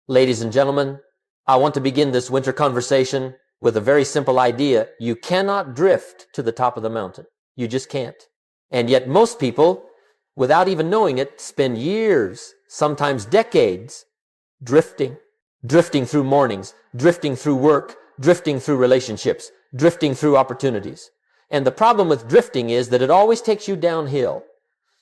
Ladies and gentlemen, I want to begin this winter conversation with a very simple idea. You cannot drift to the top of the mountain. You just can't. And yet most people, without even knowing it, spend years, sometimes decades, drifting through mornings, drifting through work, drifting through relationships, drifting through opportunities. And the problem with drifting is that it always takes you downhill.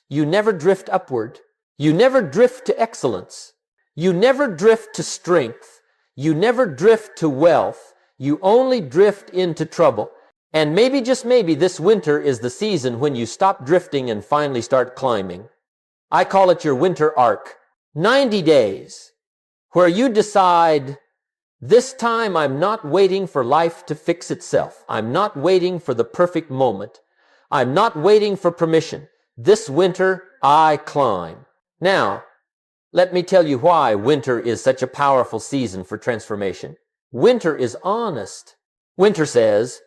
You never drift upward. You never drift to excellence. You never drift to strength. You never drift to wealth. You only drift into trouble. And maybe, just maybe, this winter is the season when you stop drifting and finally start climbing. I call it your winter arc. 90 days where you decide, this time I'm not waiting for life to fix itself. I'm not waiting for the perfect moment. I'm not waiting for permission. This winter, I climb. Now, let me tell you why winter is such a powerful season for transformation. Winter is honest. Winter says,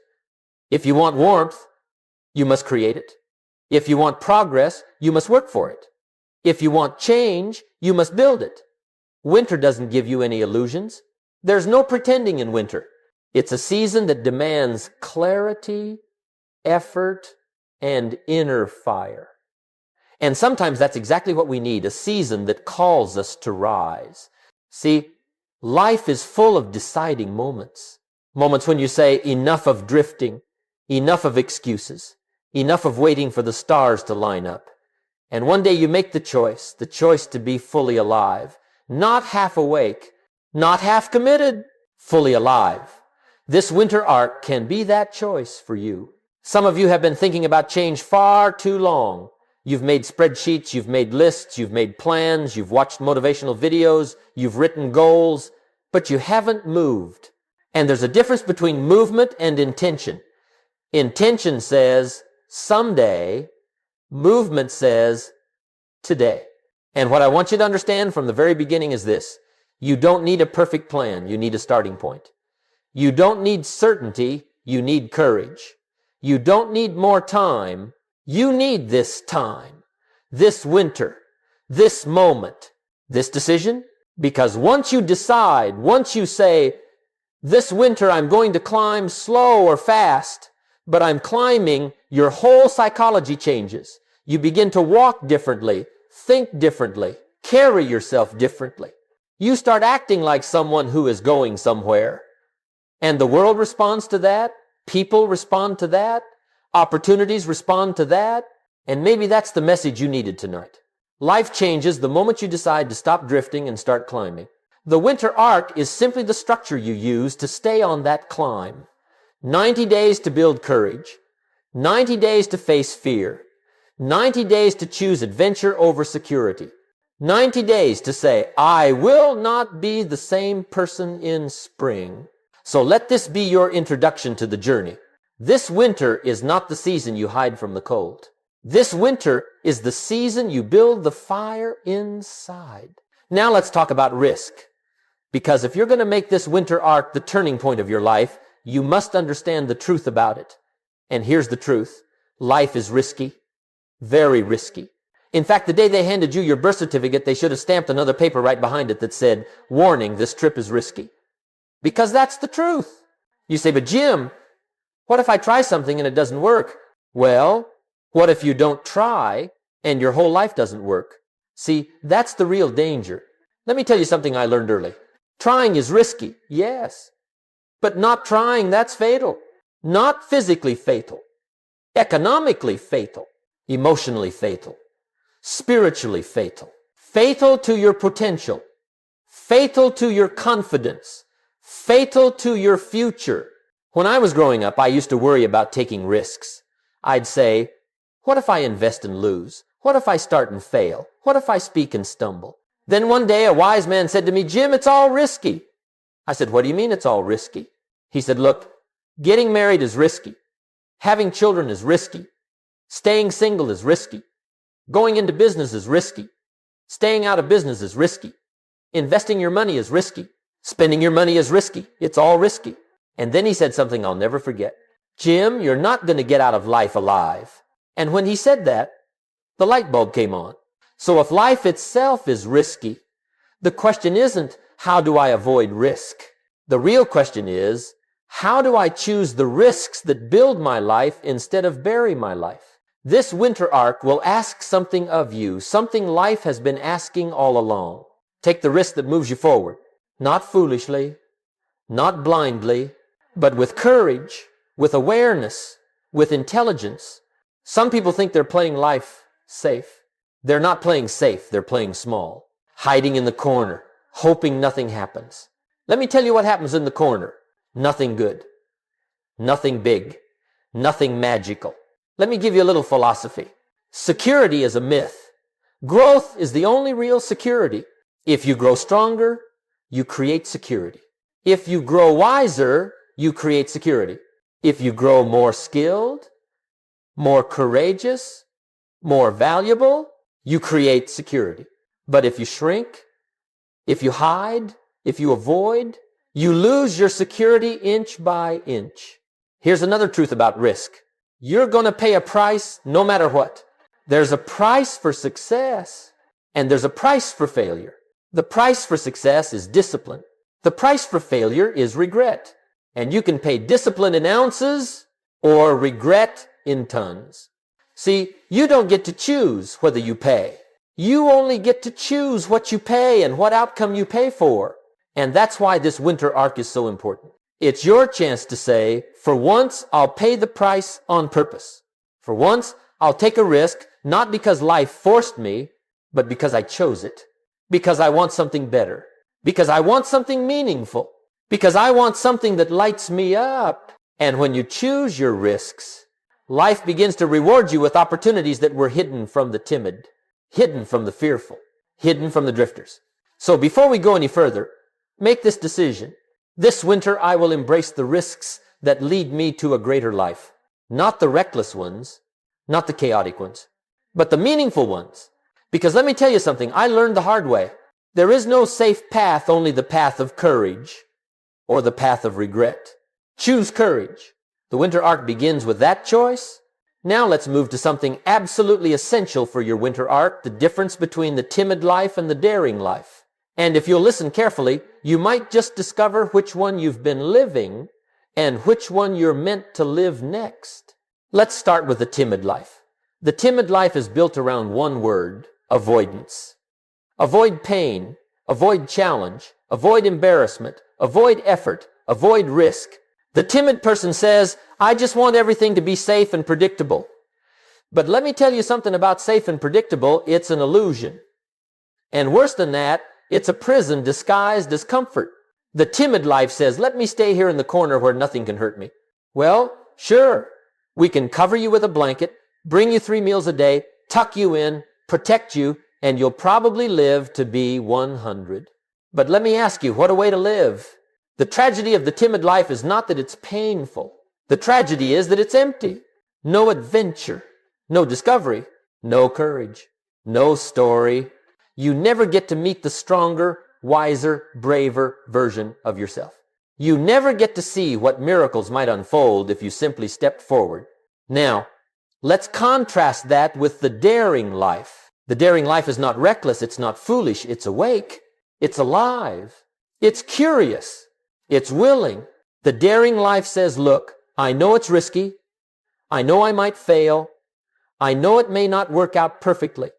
if you want warmth, you must create it. If you want progress, you must work for it. If you want change, you must build it. Winter doesn't give you any illusions. There's no pretending in winter. It's a season that demands clarity, effort, and inner fire. And sometimes that's exactly what we need, a season that calls us to rise. See, life is full of deciding moments. Moments when you say, enough of drifting, enough of excuses, enough of waiting for the stars to line up. And one day you make the choice to be fully alive, not half awake, not half committed, fully alive. This winter arc can be that choice for you. Some of you have been thinking about change far too long. You've made spreadsheets, you've made lists, you've made plans, you've watched motivational videos, you've written goals, but you haven't moved. And there's a difference between movement and intention. Intention says someday, movement says today. And what I want you to understand from the very beginning is this. You don't need a perfect plan, you need a starting point. You don't need certainty, you need courage. You don't need more time, you need this time, this winter, this moment, this decision. Because once you decide, once you say, this winter I'm going to climb slow or fast, but I'm climbing, your whole psychology changes. You begin to walk differently, think differently, carry yourself differently. You start acting like someone who is going somewhere. And the world responds to that. People respond to that. Opportunities respond to that. And maybe that's the message you needed tonight. Life changes the moment you decide to stop drifting and start climbing. The winter arc is simply the structure you use to stay on that climb. 90 days to build courage. 90 days to face fear. 90 days to choose adventure over security. 90 days to say, I will not be the same person in spring. So let this be your introduction to the journey. This winter is not the season you hide from the cold. This winter is the season you build the fire inside. Now let's talk about risk. Because if you're going to make this winter arc the turning point of your life, you must understand the truth about it. And here's the truth. Life is risky. Very risky. In fact, the day they handed you your birth certificate, they should have stamped another paper right behind it that said, warning, this trip is risky. Because that's the truth. You say, but Jim, what if I try something and it doesn't work? Well, what if you don't try and your whole life doesn't work? See, that's the real danger. Let me tell you something I learned early. Trying is risky, yes. But not trying, that's fatal. Not physically fatal. Economically fatal. Emotionally fatal. Spiritually fatal. Fatal to your potential. Fatal to your confidence. Fatal to your future. When I was growing up, I used to worry about taking risks. I'd say, what if I invest and lose? What if I start and fail? What if I speak and stumble? Then one day a wise man said to me, Jim, it's all risky. I said, what do you mean it's all risky? He said, look, getting married is risky. Having children is risky. Staying single is risky. Going into business is risky. Staying out of business is risky. Investing your money is risky. Spending your money is risky. It's all risky. And then he said something I'll never forget. Jim, you're not going to get out of life alive. And when he said that, the light bulb came on. So if life itself is risky, The question isn't, how do I avoid risk? The real question is, how do I choose the risks that build my life instead of bury my life? This winter arc will ask something of you, something life has been asking all along. Take the risk that moves you forward. Not foolishly, not blindly, but with courage, with awareness, with intelligence. Some people think they're playing life safe. They're not playing safe, they're playing small. Hiding in the corner, hoping nothing happens. Let me tell you what happens in the corner. Nothing good. Nothing big. Nothing magical. Let me give you a little philosophy. Security is a myth. Growth is the only real security. If you grow stronger, you create security. If you grow wiser, you create security. If you grow more skilled, more courageous, more valuable, you create security. But if you shrink, if you hide, if you avoid, you lose your security inch by inch. Here's another truth about risk. You're going to pay a price no matter what. There's a price for success, and there's a price for failure. The price for success is discipline. The price for failure is regret. And you can pay discipline in ounces or regret in tons. See, you don't get to choose whether you pay. You only get to choose what you pay and what outcome you pay for. And that's why this winter arc is so important. It's your chance to say, for once, I'll pay the price on purpose. For once, I'll take a risk, not because life forced me, but because I chose it. Because I want something better. Because I want something meaningful. Because I want something that lights me up. And when you choose your risks, life begins to reward you with opportunities that were hidden from the timid, hidden from the fearful, hidden from the drifters. So before we go any further, make this decision. This winter I will embrace the risks that lead me to a greater life. Not the reckless ones, not the chaotic ones, but the meaningful ones. Because let me tell you something, I learned the hard way. There is no safe path, only the path of courage or the path of regret. Choose courage. The winter arc begins with that choice. Now let's move to something absolutely essential for your winter arc, the difference between the timid life and the daring life. And if you'll listen carefully, you might just discover which one you've been living and which one you're meant to live next. Let's start with the timid life. The timid life is built around one word, avoidance. Avoid pain, avoid challenge, avoid embarrassment, avoid effort, avoid risk. The timid person says, I just want everything to be safe and predictable. But let me tell you something about safe and predictable. It's an illusion. And worse than that, it's a prison disguised as comfort. The timid life says, let me stay here in the corner where nothing can hurt me. Well, sure, we can cover you with a blanket, bring you 3 meals a day, tuck you in, protect you, and you'll probably live to be 100. But let me ask you, what a way to live. The tragedy of the timid life is not that it's painful. The tragedy is that it's empty. No adventure, no discovery, no courage, no story. You never get to meet the stronger, wiser, braver version of yourself. You never get to see what miracles might unfold if you simply stepped forward. Now, let's contrast that with the daring life. The daring life is not reckless, it's not foolish, it's awake, it's alive, it's curious, it's willing. The daring life says, look, I know it's risky, I know I might fail, I know it may not work out perfectly,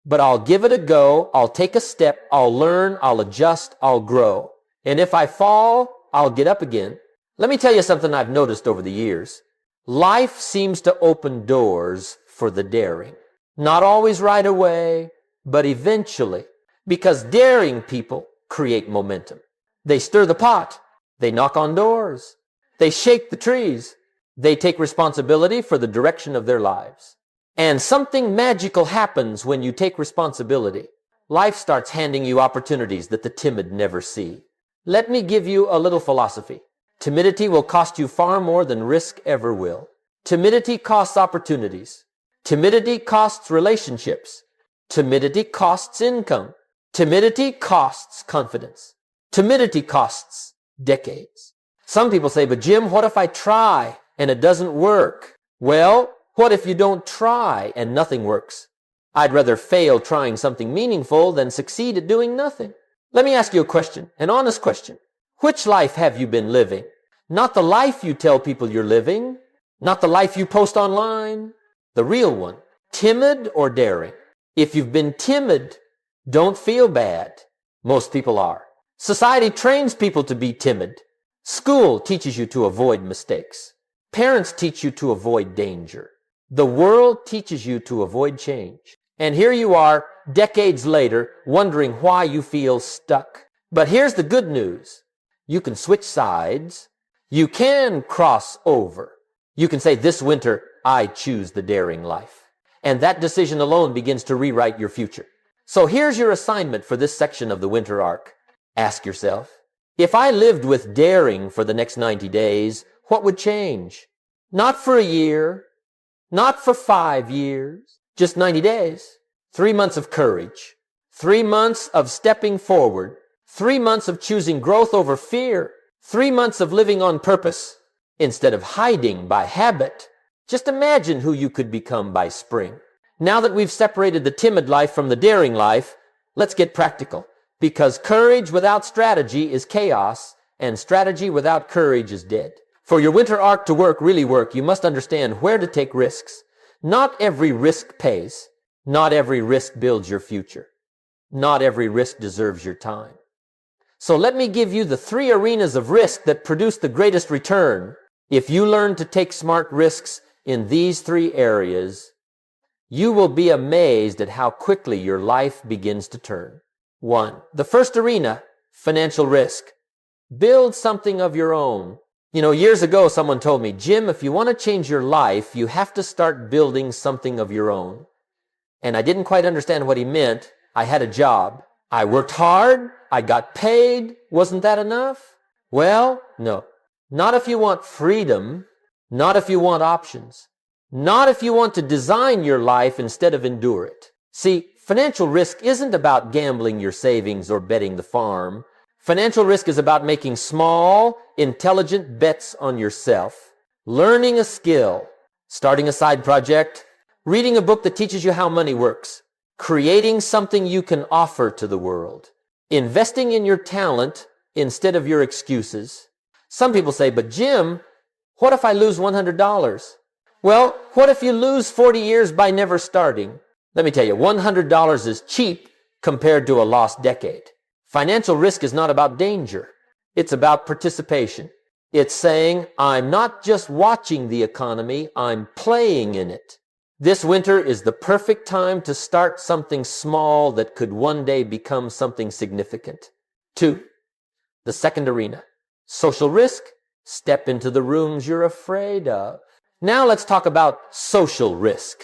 but I'll give it a go, I'll take a step, I'll learn, I'll adjust, I'll grow. And if I fall, I'll get up again. Let me tell you something I've noticed over the years. Life seems to open doors for the daring. Not always right away, but eventually. Because daring people create momentum. They stir the pot. They knock on doors. They shake the trees. They take responsibility for the direction of their lives. And something magical happens when you take responsibility. Life starts handing you opportunities that the timid never see. Let me give you a little philosophy. Timidity will cost you far more than risk ever will. Timidity costs opportunities. Timidity costs relationships. Timidity costs income. Timidity costs confidence. Timidity costs decades. Some people say, but Jim, what if I try and it doesn't work? Well, what if you don't try and nothing works? I'd rather fail trying something meaningful than succeed at doing nothing. Let me ask you a question, an honest question. Which life have you been living? Not the life you tell people you're living, not the life you post online, the real one. Timid or daring? If you've been timid, don't feel bad. Most people are. Society trains people to be timid. School teaches you to avoid mistakes. Parents teach you to avoid danger. The world teaches you to avoid change. And here you are, decades later, wondering why you feel stuck. But here's the good news. You can switch sides. You can cross over. You can say, this winter, I choose the daring life. And that decision alone begins to rewrite your future. So here's your assignment for this section of the winter arc. Ask yourself, if I lived with daring for the next 90 days, what would change? Not for a year, not for 5 years, just 90 days. 3 months of courage, 3 months of stepping forward, 3 months of choosing growth over fear, 3 months of living on purpose instead of hiding by habit. Just imagine who you could become by spring. Now that we've separated the timid life from the daring life, let's get practical. Because courage without strategy is chaos, and strategy without courage is dead. For your winter arc to really work, you must understand where to take risks. Not every risk pays. Not every risk builds your future. Not every risk deserves your time. So let me give you the 3 arenas of risk that produce the greatest return. If you learn to take smart risks in these 3 areas, you will be amazed at how quickly your life begins to turn. 1. The first arena, financial risk. Build something of your own. Years ago, someone told me, Jim, if you want to change your life, you have to start building something of your own. And I didn't quite understand what he meant. I had a job. I worked hard. I got paid. Wasn't that enough? Well, no. Not if you want freedom. Not if you want options. Not if you want to design your life instead of endure it. See, financial risk isn't about gambling your savings or betting the farm. Financial risk is about making small, intelligent bets on yourself, learning a skill, starting a side project, reading a book that teaches you how money works, creating something you can offer to the world, investing in your talent instead of your excuses. Some people say, but Jim, what if I lose $100? Well, what if you lose 40 years by never starting? Let me tell you, $100 is cheap compared to a lost decade. Financial risk is not about danger. It's about participation. It's saying, I'm not just watching the economy, I'm playing in it. This winter is the perfect time to start something small that could one day become something significant. 2. The second arena, social risk. Step into the rooms you're afraid of. Now let's talk about social risk.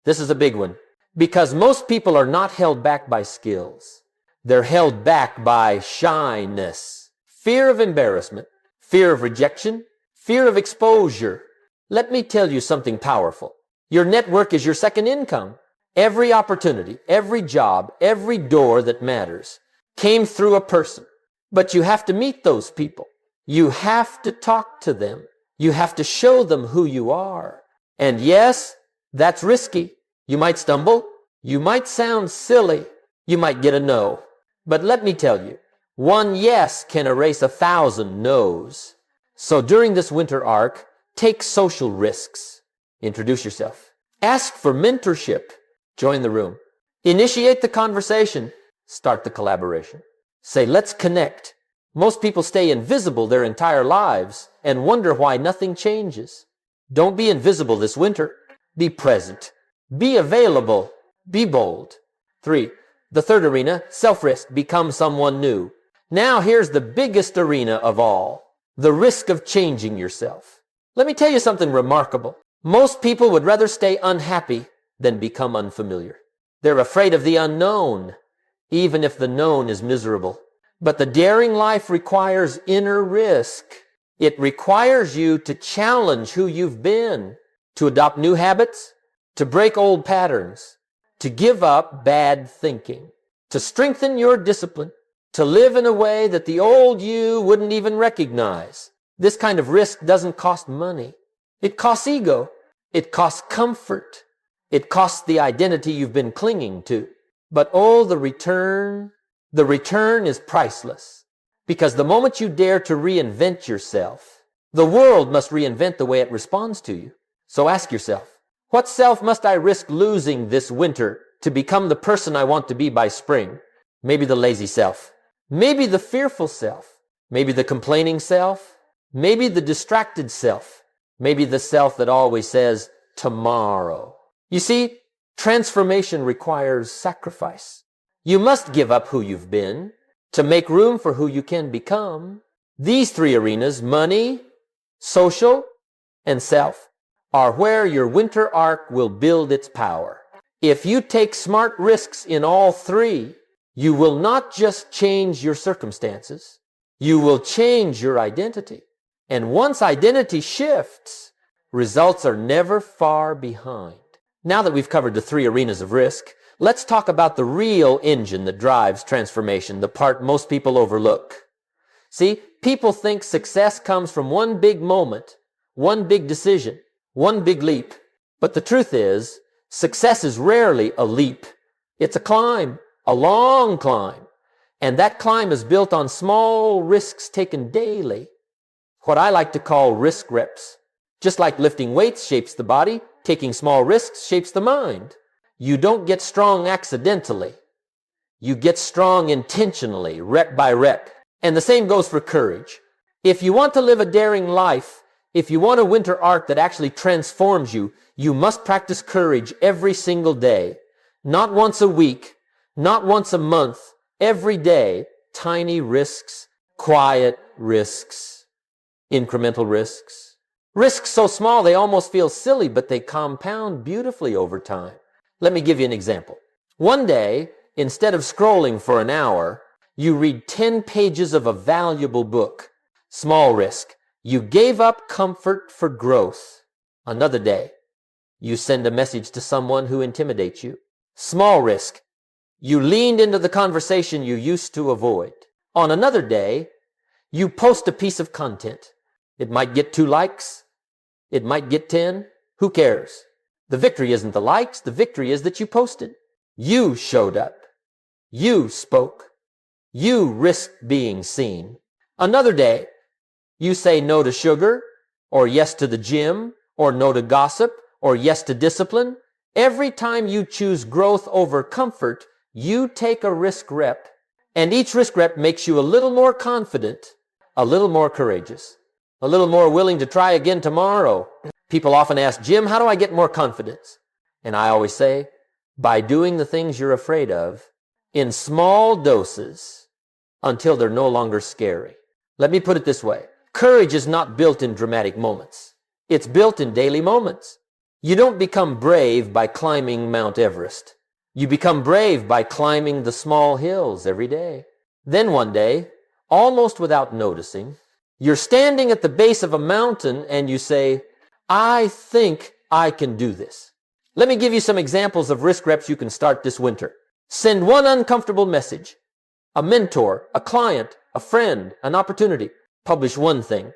This is a big one because most people are not held back by skills. They're held back by shyness, fear of embarrassment, fear of rejection, fear of exposure. Let me tell you something powerful. Your network is your second income. Every opportunity, every job, every door that matters came through a person. But you have to meet those people. You have to talk to them. You have to show them who you are. And yes, that's risky. You might stumble. You might sound silly. You might get a no. But let me tell you, one yes can erase 1,000 no's. So during this winter arc, take social risks. Introduce yourself. Ask for mentorship. Join the room. Initiate the conversation. Start the collaboration. Say, let's connect. Most people stay invisible their entire lives and wonder why nothing changes. Don't be invisible this winter. Be present. Be available. Be bold. 3. The third arena, self-risk. Become someone new. Now here's the biggest arena of all. The risk of changing yourself. Let me tell you something remarkable. Most people would rather stay unhappy than become unfamiliar. They're afraid of the unknown, even if the known is miserable. But the daring life requires inner risk. It requires you to challenge who you've been, to adopt new habits, to break old patterns, to give up bad thinking, to strengthen your discipline, to live in a way that the old you wouldn't even recognize. This kind of risk doesn't cost money. It costs ego. It costs comfort. It costs the identity you've been clinging to. But oh, the return, The return is priceless, because the moment you dare to reinvent yourself, the world must reinvent the way it responds to you. So ask yourself, what self must I risk losing this winter to become the person I want to be by spring? Maybe the lazy self. Maybe the fearful self. Maybe the complaining self. Maybe the distracted self. Maybe the self that always says, tomorrow. You see, transformation requires sacrifice. You must give up who you've been to make room for who you can become. These three arenas, money, social, and self, are where your winter arc will build its power. If you take smart risks in all three, you will not just change your circumstances, you will change your identity. And once identity shifts, results are never far behind. Now that we've covered the three arenas of risk, let's talk about the real engine that drives transformation, the part most people overlook. See, people think success comes from one big moment, one big decision, one big leap. But the truth is, success is rarely a leap. It's a climb, a long climb. And that climb is built on small risks taken daily. What I like to call risk reps. Just like lifting weights shapes the body, taking small risks shapes the mind. You don't get strong accidentally. You get strong intentionally, rep by rep. And the same goes for courage. If you want to live a daring life, if you want a winter arc that actually transforms you, you must practice courage every single day. Not once a week, not once a month, every day. Tiny risks, quiet risks, incremental risks. Risks so small they almost feel silly, but they compound beautifully over time. Let me give you an example. One day, instead of scrolling for an hour, you read 10 pages of a valuable book. Small risk. You gave up comfort for growth. Another day, you send a message to someone who intimidates you. Small risk. You leaned into the conversation you used to avoid. On another day, you post a piece of content. It might get 2 likes. It might get 10. Who cares? The victory isn't the likes. The victory is that you posted. You showed up. You spoke. You risked being seen. Another day, you say no to sugar, or yes to the gym, or no to gossip, or yes to discipline. Every time you choose growth over comfort, you take a risk rep. And each risk rep makes you a little more confident, a little more courageous, a little more willing to try again tomorrow. People often ask, Jim, how do I get more confidence? And I always say, by doing the things you're afraid of in small doses until they're no longer scary. Let me put it this way. Courage is not built in dramatic moments. It's built in daily moments. You don't become brave by climbing Mount Everest. You become brave by climbing the small hills every day. Then one day, almost without noticing, you're standing at the base of a mountain and you say, I think I can do this. Let me give you some examples of risk reps you can start this winter. Send one uncomfortable message. A mentor, a client, a friend, an opportunity. Publish one thing.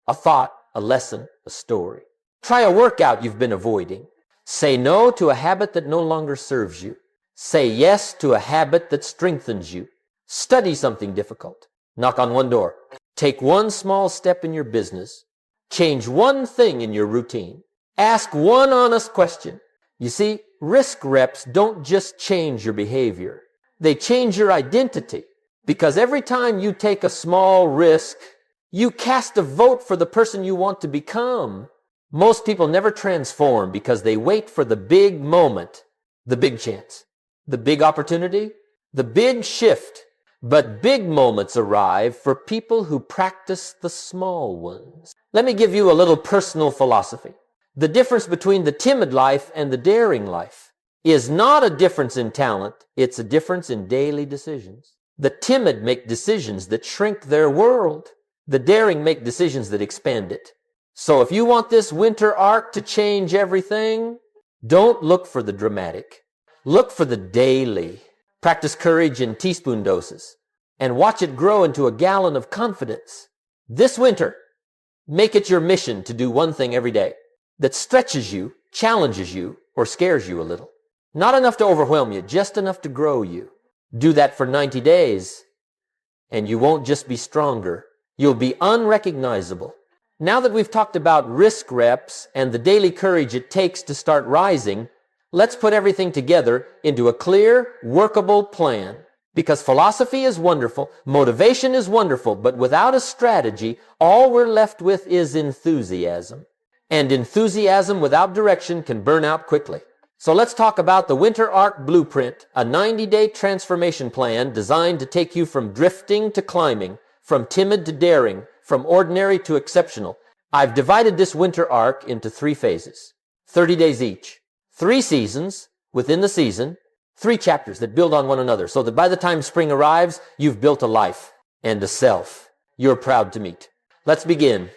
A thought, a lesson, a story. Try a workout you've been avoiding. Say no to a habit that no longer serves you. Say yes to a habit that strengthens you. Study something difficult. Knock on one door. Take one small step in your business. Change one thing in your routine. Ask one honest question. You see, risk reps don't just change your behavior. They change your identity. Because every time you take a small risk, you cast a vote for the person you want to become. Most people never transform because they wait for the big moment, the big chance, the big opportunity, the big shift. But big moments arrive for people who practice the small ones. Let me give you a little personal philosophy. The difference between the timid life and the daring life is not a difference in talent, it's a difference in daily decisions. The timid make decisions that shrink their world. The daring make decisions that expand it. So if you want this winter arc to change everything, don't look for the dramatic. Look for the daily. Practice courage in teaspoon doses and watch it grow into a gallon of confidence. This winter, make it your mission to do one thing every day that stretches you, challenges you, or scares you a little. Not enough to overwhelm you, just enough to grow you. Do that for 90 days, and you won't just be stronger. You'll be unrecognizable. Now that we've talked about risk reps and the daily courage it takes to start rising, let's put everything together into a clear, workable plan. Because philosophy is wonderful, motivation is wonderful, but without a strategy, all we're left with is enthusiasm. And enthusiasm without direction can burn out quickly. So let's talk about the Winter Arc Blueprint, a 90-day transformation plan designed to take you from drifting to climbing, from timid to daring, from ordinary to exceptional. I've divided this Winter Arc into 3 phases, 30 days each, 3 seasons within the season, 3 chapters that build on one another, so that by the time spring arrives, you've built a life and a self you're proud to meet. Let's begin.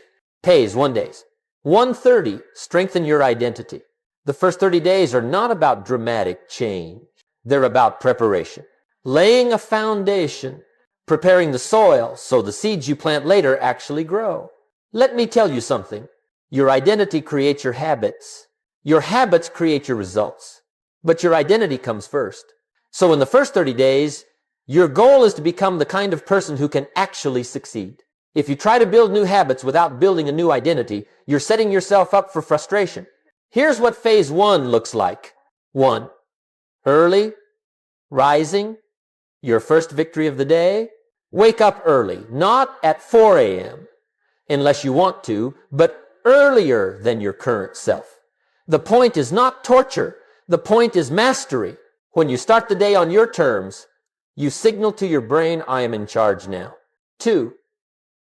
Pays 1 days. 130, strengthen your identity. The first 30 days are not about dramatic change. They're about preparation. Laying a foundation, preparing the soil so the seeds you plant later actually grow. Let me tell you something. Your identity creates your habits. Your habits create your results. But your identity comes first. So in the first 30 days, your goal is to become the kind of person who can actually succeed. If you try to build new habits without building a new identity, you're setting yourself up for frustration. Here's what phase 1 looks like. 1. Early, rising, your first victory of the day. Wake up early, not at 4 a.m., unless you want to, but earlier than your current self. The point is not torture. The point is mastery. When you start the day on your terms, you signal to your brain, I am in charge now. 2.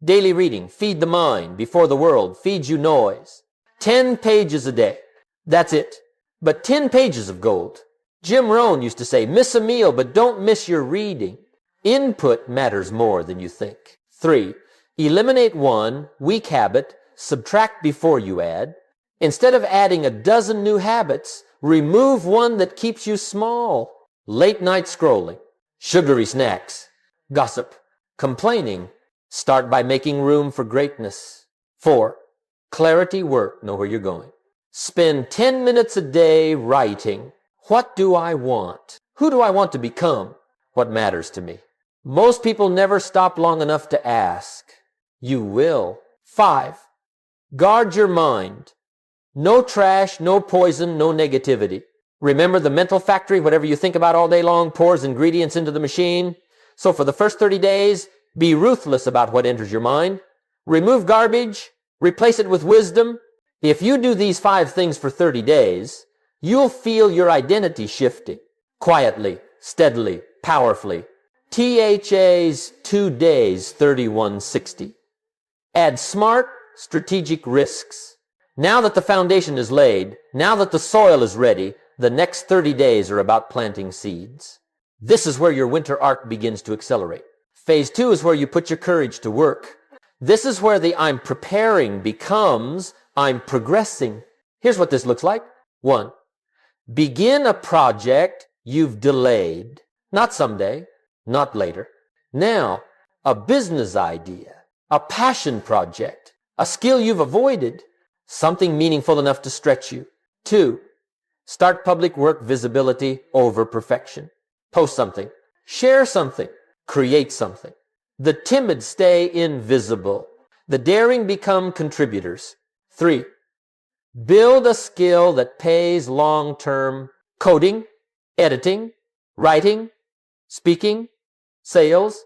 Daily reading. Feed the mind before the world feeds you noise. 10 pages a day. That's it. But 10 pages of gold. Jim Rohn used to say, miss a meal, but don't miss your reading. Input matters more than you think. 3. Eliminate 1 weak habit, subtract before you add. Instead of adding a dozen new habits, remove 1 that keeps you small. Late night scrolling, sugary snacks, gossip, complaining. Start by making room for greatness. 4. Clarity work. Know where you're going. Spend 10 minutes a day writing. What do I want? Who do I want to become? What matters to me? Most people never stop long enough to ask. You will. 5. Guard your mind. No trash, no poison, no negativity. Remember, the mental factory, whatever you think about all day long, pours ingredients into the machine. So for the first 30 days, be ruthless about what enters your mind. Remove garbage. Replace it with wisdom. If you do these 5 things for 30 days, you'll feel your identity shifting. Quietly, steadily, powerfully. THA's 2 days, 3160. Add smart, strategic risks. Now that the foundation is laid, now that the soil is ready, the next 30 days are about planting seeds. This is where your winter arc begins to accelerate. Phase 2 is where you put your courage to work. This is where the I'm preparing becomes I'm progressing. Here's what this looks like. 1. Begin a project you've delayed. Not someday, not later. Now, a business idea, a passion project, a skill you've avoided, something meaningful enough to stretch you. 2. Start public work visibility over perfection. Post something. Share something. Create something. The timid stay invisible. The daring become contributors. 3. Build a skill that pays long-term. Coding, editing, writing, speaking, sales,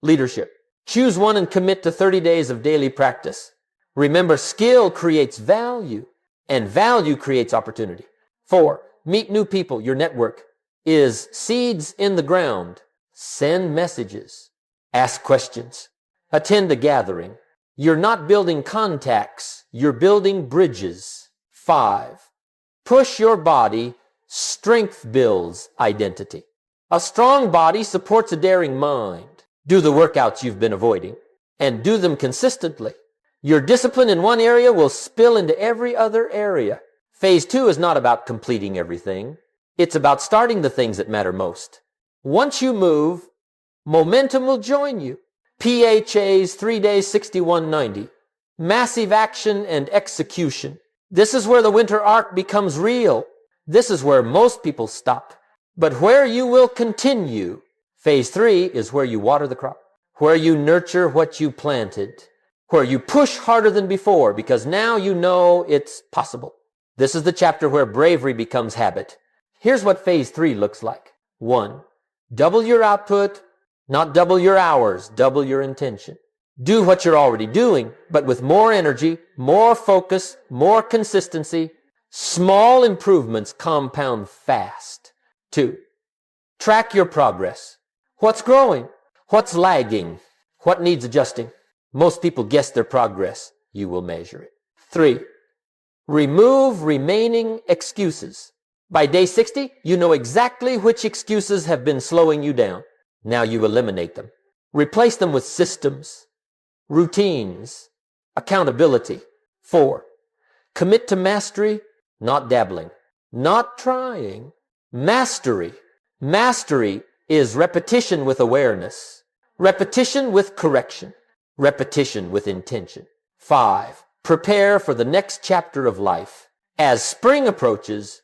leadership. Choose one and commit to 30 days of daily practice. Remember, skill creates value, and value creates opportunity. 4. Meet new people. Your network is seeds in the ground. Send messages. Ask questions. Attend a gathering. You're not building contacts. You're building bridges. 5. Push your body. Strength builds identity. A strong body supports a daring mind. Do the workouts you've been avoiding, and do them consistently. Your discipline in one area will spill into every other area. Phase 2 is not about completing everything. It's about starting the things that matter most. Once you move, momentum will join you. PHA's 3 days 6190. Massive action and execution. This is where the winter arc becomes real. This is where most people stop. But where you will continue. Phase 3 is where you water the crop, where you nurture what you planted, where you push harder than before because now you know it's possible. This is the chapter where bravery becomes habit. Here's what phase 3 looks like. 1. Double your output, not double your hours, double your intention. Do what you're already doing, but with more energy, more focus, more consistency. Small improvements compound fast. 2. Track your progress. What's growing? What's lagging? What needs adjusting? Most people guess their progress. You will measure it. 3. Remove remaining excuses. By day 60, you know exactly which excuses have been slowing you down. Now you eliminate them. Replace them with systems, routines, accountability. 4. Commit to mastery, not dabbling, not trying. Mastery. Mastery is repetition with awareness, repetition with correction, repetition with intention. 5. Prepare for the next chapter of life. As spring approaches,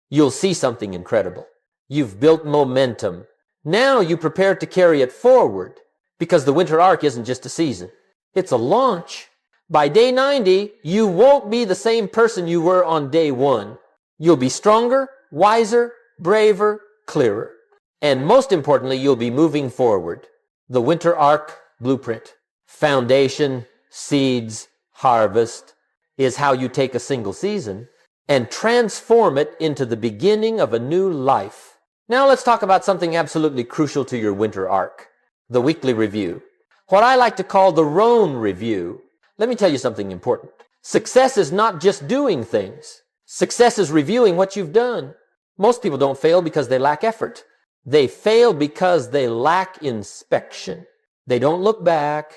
you'll see something incredible. You've built momentum. Now you prepare to carry it forward because the winter arc isn't just a season. It's a launch. By day 90, you won't be the same person you were on day 1. You'll be stronger, wiser, braver, clearer. And most importantly, you'll be moving forward. The winter arc blueprint, foundation, seeds, harvest, is how you take a single season and transform it into the beginning of a new life. Now let's talk about something absolutely crucial to your winter arc, the weekly review. What I like to call the Rohn review. Let me tell you something important. Success is not just doing things. Success is reviewing what you've done. Most people don't fail because they lack effort. They fail because they lack inspection. They don't look back.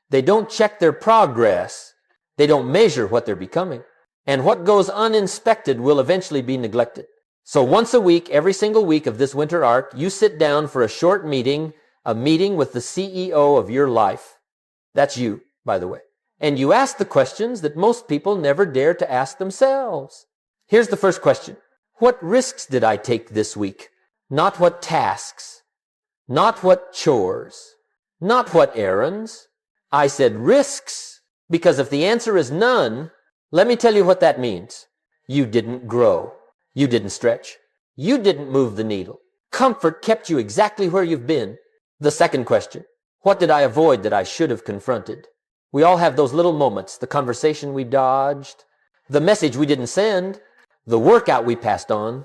They don't check their progress. They don't measure what they're becoming. And what goes uninspected will eventually be neglected. So once a week, every single week of this winter arc, you sit down for a short meeting, a meeting with the CEO of your life. That's you, by the way. And you ask the questions that most people never dare to ask themselves. Here's the first question. What risks did I take this week? Not what tasks, not what chores, not what errands. I said risks because if the answer is none, let me tell you what that means. You didn't grow. You didn't stretch. You didn't move the needle. Comfort kept you exactly where you've been. The second question. What did I avoid that I should have confronted? We all have those little moments, the conversation we dodged, the message we didn't send, the workout we passed on,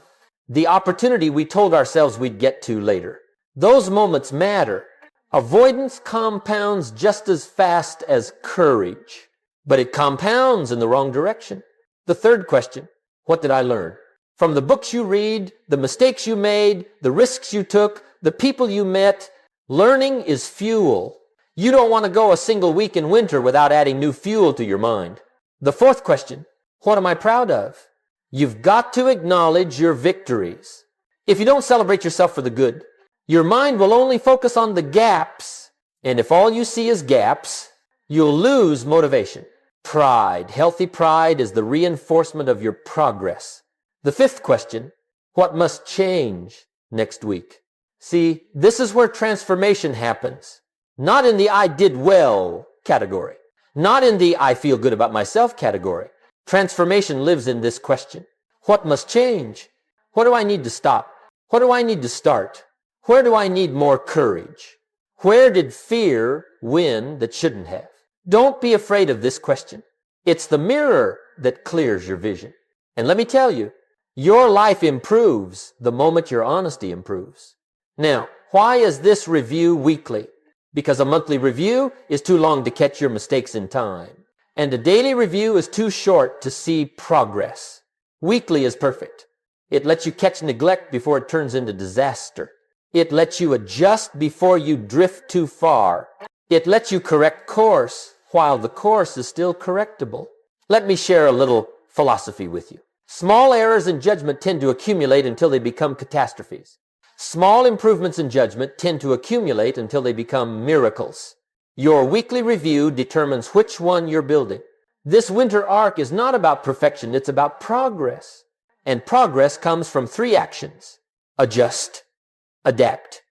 the opportunity we told ourselves we'd get to later. Those moments matter. Avoidance compounds just as fast as courage, but it compounds in the wrong direction. The third question, what did I learn? From the books you read, the mistakes you made, the risks you took, the people you met, learning is fuel. You don't want to go a single week in winter without adding new fuel to your mind. The fourth question, what am I proud of? You've got to acknowledge your victories. If you don't celebrate yourself for the good, your mind will only focus on the gaps. And if all you see is gaps, you'll lose motivation. Pride, healthy pride is the reinforcement of your progress. The fifth question, what must change next week? See, this is where transformation happens. Not in the I did well category. Not in the I feel good about myself category. Transformation lives in this question. What must change? What do I need to stop? What do I need to start? Where do I need more courage? Where did fear win that shouldn't have? Don't be afraid of this question. It's the mirror that clears your vision. And let me tell you, your life improves the moment your honesty improves. Now, why is this review weekly? Because a monthly review is too long to catch your mistakes in time. And a daily review is too short to see progress. Weekly is perfect. It lets you catch neglect before it turns into disaster. It lets you adjust before you drift too far. It lets you correct course while the course is still correctable. Let me share a little philosophy with you. Small errors in judgment tend to accumulate until they become catastrophes. Small improvements in judgment tend to accumulate until they become miracles. Your weekly review determines which one you're building. This winter arc is not about perfection, it's about progress. And progress comes from 3 actions. Adjust, adapt,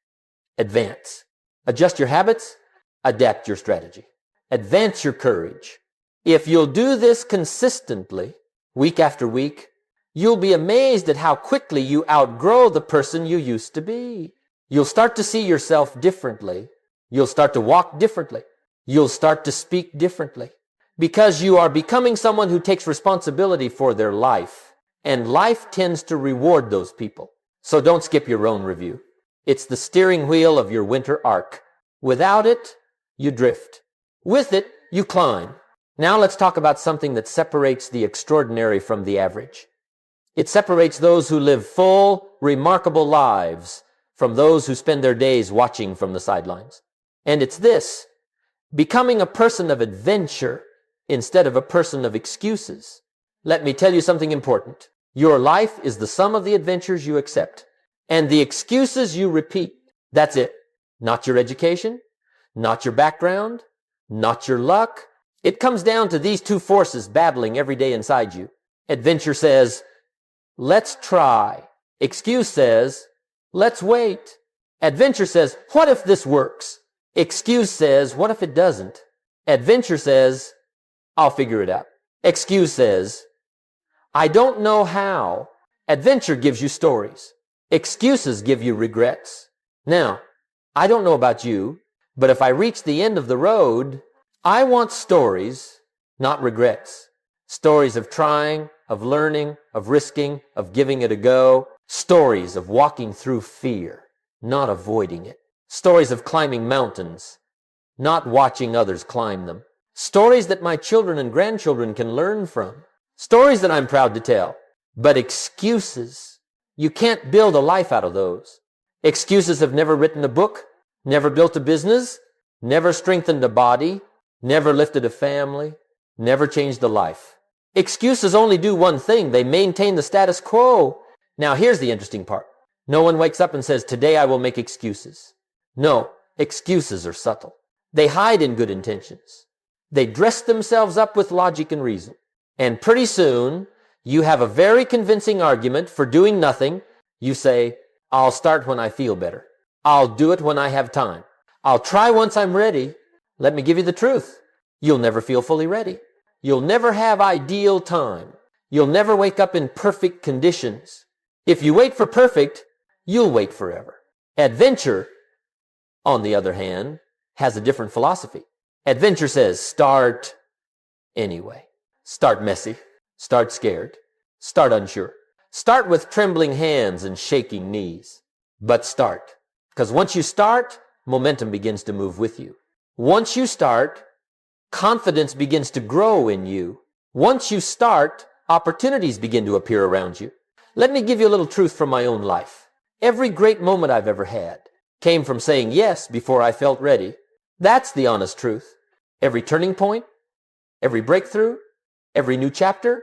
Advance. Adjust your habits. Adapt your strategy. Advance your courage. If you'll do this consistently, week after week, you'll be amazed at how quickly you outgrow the person you used to be. You'll start to see yourself differently. You'll start to walk differently. You'll start to speak differently. Because you are becoming someone who takes responsibility for their life. And life tends to reward those people. So don't skip your own review. It's the steering wheel of your winter arc. Without it, you drift. With it, you climb. Now let's talk about something that separates the extraordinary from the average. It separates those who live full, remarkable lives from those who spend their days watching from the sidelines. And it's this: becoming a person of adventure instead of a person of excuses. Let me tell you something important. Your life is the sum of the adventures you accept and the excuses you repeat. That's it. Not your education, not your background, not your luck. It comes down to these two forces battling every day inside you. Adventure says, let's try. Excuse says, let's wait. Adventure says, what if this works? Excuse says, what if it doesn't? Adventure says, I'll figure it out. Excuse says, I don't know how. Adventure gives you stories. Excuses give you regrets. Now, I don't know about you, but if I reach the end of the road, I want stories, not regrets. Stories of trying, of learning, of risking, of giving it a go. Stories of walking through fear, not avoiding it. Stories of climbing mountains, not watching others climb them. Stories that my children and grandchildren can learn from. Stories that I'm proud to tell. But excuses, you can't build a life out of those. Excuses have never written a book, never built a business, never strengthened a body, never lifted a family, never changed a life. Excuses only do one thing. They maintain the status quo. Now here's the interesting part. No one wakes up and says, today I will make excuses. No, excuses are subtle. They hide in good intentions. They dress themselves up with logic and reason. And pretty soon, you have a very convincing argument for doing nothing. You say, I'll start when I feel better. I'll do it when I have time. I'll try once I'm ready. Let me give you the truth. You'll never feel fully ready. You'll never have ideal time. You'll never wake up in perfect conditions. If you wait for perfect, you'll wait forever. Adventure, on the other hand, has a different philosophy. Adventure says, start anyway. Start messy. Start scared. Start unsure. Start with trembling hands and shaking knees. But start. Because once you start, momentum begins to move with you. Once you start, confidence begins to grow in you. Once you start, opportunities begin to appear around you. Let me give you a little truth from my own life. Every great moment I've ever had came from saying yes before I felt ready. That's the honest truth. Every turning point, every breakthrough, every new chapter,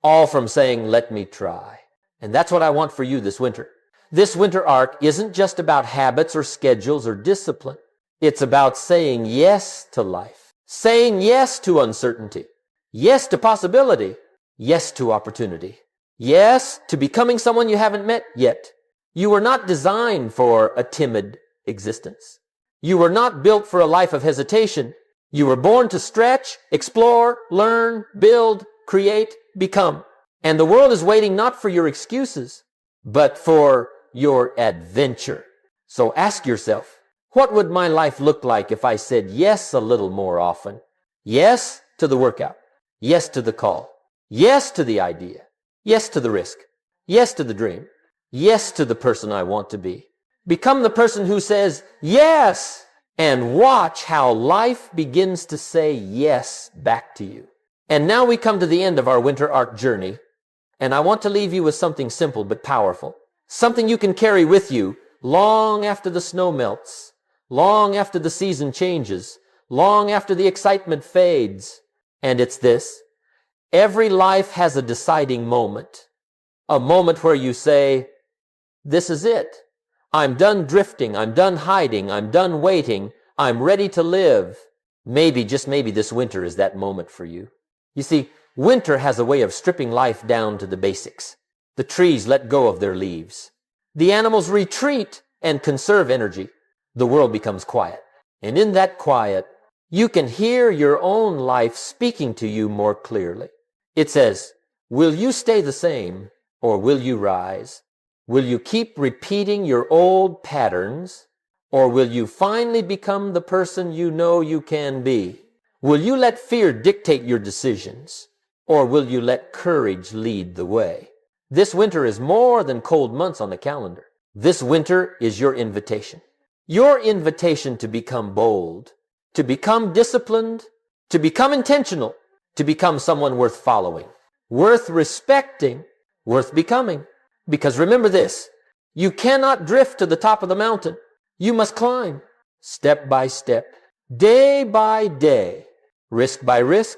all from saying, let me try. And that's what I want for you this winter. This winter arc isn't just about habits or schedules or discipline. It's about saying yes to life. Saying yes to uncertainty. Yes to possibility. Yes to opportunity. Yes to becoming someone you haven't met yet. You were not designed for a timid existence. You were not built for a life of hesitation. You were born to stretch, explore, learn, build, create, become. And the world is waiting not for your excuses, but for your adventure. So ask yourself, what would my life look like if I said yes a little more often? Yes to the workout. Yes to the call. Yes to the idea. Yes to the risk. Yes to the dream. Yes to the person I want to be. Become the person who says yes, and watch how life begins to say yes back to you. And now we come to the end of our winter arc journey, and I want to leave you with something simple but powerful. Something you can carry with you long after the snow melts, long after the season changes, long after the excitement fades. And it's this: every life has a deciding moment. A moment where you say, this is it. I'm done drifting. I'm done hiding. I'm done waiting. I'm ready to live. Maybe, just maybe, this winter is that moment for you. You see, winter has a way of stripping life down to the basics. The trees let go of their leaves. The animals retreat and conserve energy. the world becomes quiet. And in that quiet, you can hear your own life speaking to you more clearly. It says, will you stay the same or will you rise? Will you keep repeating your old patterns or will you finally become the person you know you can be? Will you let fear dictate your decisions or will you let courage lead the way? This winter is more than cold months on the calendar. This winter is your invitation. Your invitation to become bold, to become disciplined, to become intentional, to become someone worth following, worth respecting, worth becoming. Because remember this, you cannot drift to the top of the mountain. You must climb step by step, day by day, risk by risk,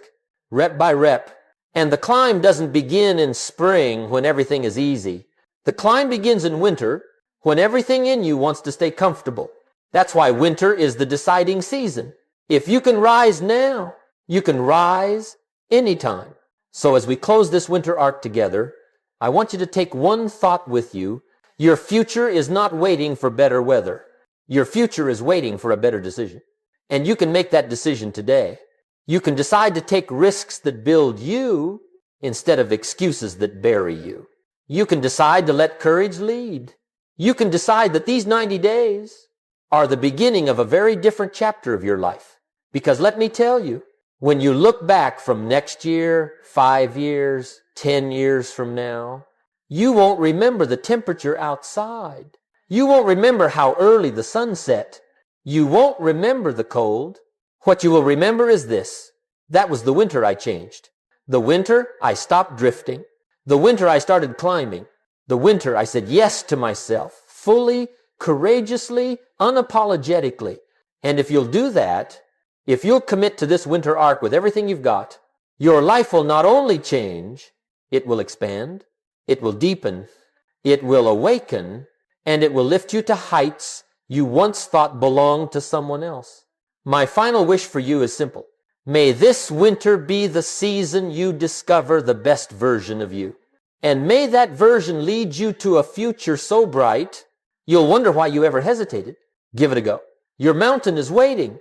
rep by rep. And the climb doesn't begin in spring when everything is easy. The climb begins in winter when everything in you wants to stay comfortable. That's why winter is the deciding season. If you can rise now, you can rise anytime. So as we close this winter arc together, I want you to take one thought with you. Your future is not waiting for better weather. Your future is waiting for a better decision. And you can make that decision today. You can decide to take risks that build you instead of excuses that bury you. You can decide to let courage lead. You can decide that these 90 days are the beginning of a very different chapter of your life. Because let me tell you, when you look back from next year, 5 years, 10 years from now, you won't remember the temperature outside. You won't remember how early the sun set. You won't remember the cold. What you will remember is this. That was the winter I changed. The winter I stopped drifting. The winter I started climbing. The winter I said yes to myself, fully, courageously, unapologetically. And if you'll do that, if you'll commit to this winter arc with everything you've got, your life will not only change, it will expand, it will deepen, it will awaken, and it will lift you to heights you once thought belonged to someone else. My final wish for you is simple. May this winter be the season you discover the best version of you. And may that version lead you to a future so bright, you'll wonder why you ever hesitated. Give it a go. Your mountain is waiting.